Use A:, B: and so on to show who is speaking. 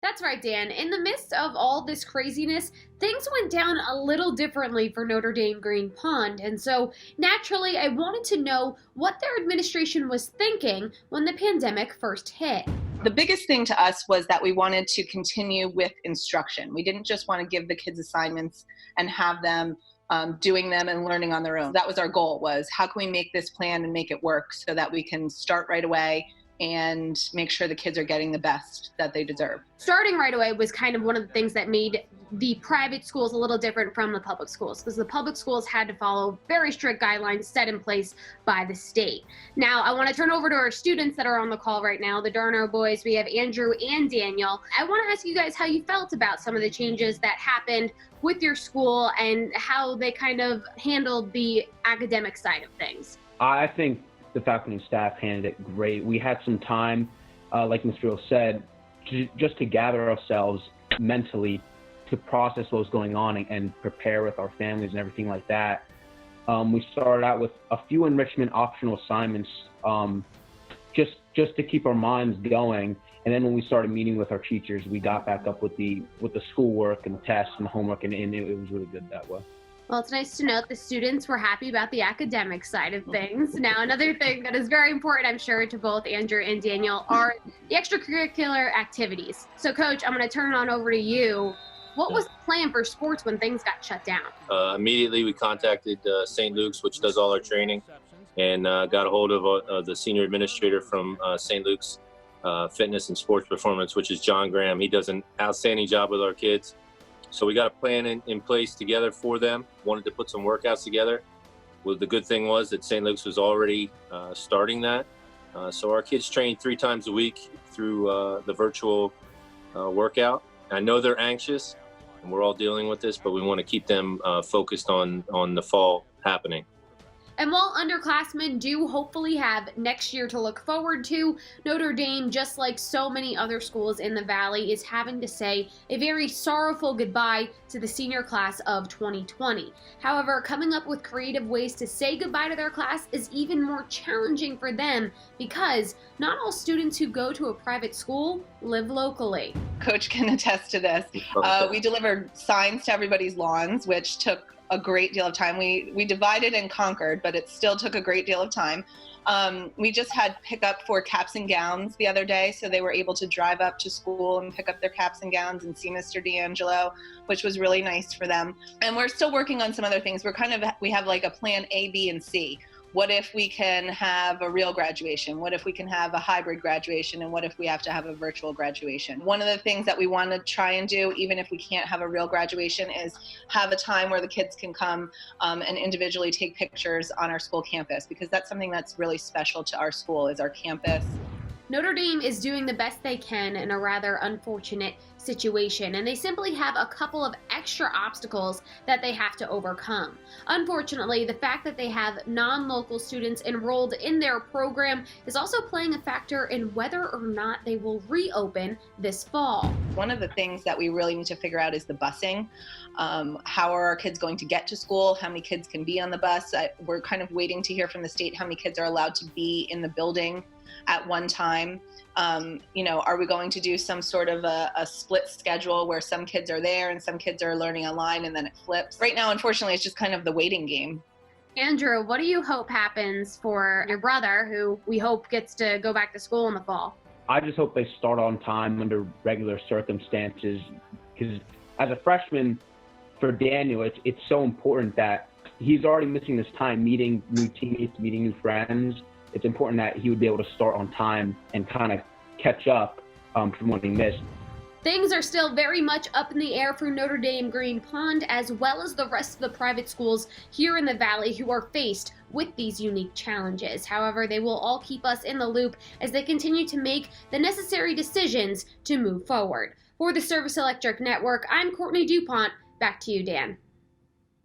A: That's right, Dan. In the midst of all this craziness, things went down a little differently for Notre Dame Green Pond. And so, naturally, I wanted to know what their administration was thinking when the pandemic first hit.
B: The biggest thing to us was that we wanted to continue with instruction. We didn't just want to give the kids assignments and have them doing them and learning on their own. That was our goal, was how can we make this plan and make it work so that we can start right away and make sure the kids are getting the best that they deserve.
A: Starting right away was kind of one of the things that made the private schools a little different from the public schools, because the public schools had to follow very strict guidelines set in place by the state. Now, I want to turn over to our students that are on the call right now, the Darno boys. We have Andrew and Daniel. I want to ask you guys how you felt about some of the changes that happened with your school and how they kind of handled the academic side of things.
C: I think the faculty and staff handled it great. We had some time, like Mr. Hill said, just to gather ourselves mentally to process what was going on and prepare with our families and everything like that. We started out with a few enrichment optional assignments, just to keep our minds going. And then when we started meeting with our teachers, we got back up with the schoolwork and tests and homework, and it was really good that way.
A: Well, it's nice to note the students were happy about the academic side of things. Now, another thing that is very important, I'm sure, to both Andrew and Daniel are the extracurricular activities. So, Coach, I'm going to turn it on over to you. What was the plan for sports when things got shut down?
D: Immediately, we contacted St. Luke's, which does all our training, and got a hold of the senior administrator from St. Luke's Fitness and Sports Performance, which is John Graham. He does an outstanding job with our kids. So we got a plan in place together for them, wanted to put some workouts together. Well, the good thing was that St. Luke's was already starting that. So our kids train 3 times a week through the virtual workout. I know they're anxious, and we're all dealing with this, but we want to keep them focused on the fall happening.
A: And while underclassmen do hopefully have next year to look forward to, Notre Dame, just like so many other schools in the Valley, is having to say a very sorrowful goodbye to the senior class of 2020. However, coming up with creative ways to say goodbye to their class is even more challenging for them because not all students who go to a private school live locally.
B: Coach can attest to this. We delivered signs to everybody's lawns, which took a great deal of time. We divided and conquered, but it still took a great deal of time. We just had pickup for caps and gowns the other day, so they were able to drive up to school and pick up their caps and gowns and see Mr. D'Angelo, which was really nice for them. And we're still working on some other things. We have like a plan A, B, and C. What if we can have a real graduation? What if we can have a hybrid graduation? And what if we have to have a virtual graduation? One of the things that we want to try and do, even if we can't have a real graduation, is have a time where the kids can come and individually take pictures on our school campus, because that's something that's really special to our school, is our campus.
A: Notre Dame is doing the best they can in a rather unfortunate situation, and they simply have a couple of extra obstacles that they have to overcome. Unfortunately, the fact that they have non-local students enrolled in their program is also playing a factor in whether or not they will reopen this fall.
B: One of the things that we really need to figure out is the busing. How are our kids going to get to school? How many kids can be on the bus? We're kind of waiting to hear from the state how many kids are allowed to be in the building at one time. Are we going to do some sort of a split schedule where some kids are there and some kids are learning online and then it flips? Right now, unfortunately, it's just kind of the waiting game.
A: Andrew, what do you hope happens for your brother, who we hope gets to go back to school in the fall?
C: I just hope they start on time under regular circumstances, because as a freshman, for Daniel, it's so important that he's already missing this time meeting new teammates, meeting new friends. It's important that he would be able to start on time and kind of catch up from what he missed.
A: Things are still very much up in the air for Notre Dame Green Pond, as well as the rest of the private schools here in the Valley who are faced with these unique challenges. However, they will all keep us in the loop as they continue to make the necessary decisions to move forward. For the Service Electric Network, I'm Courtney DuPont. Back to you, Dan.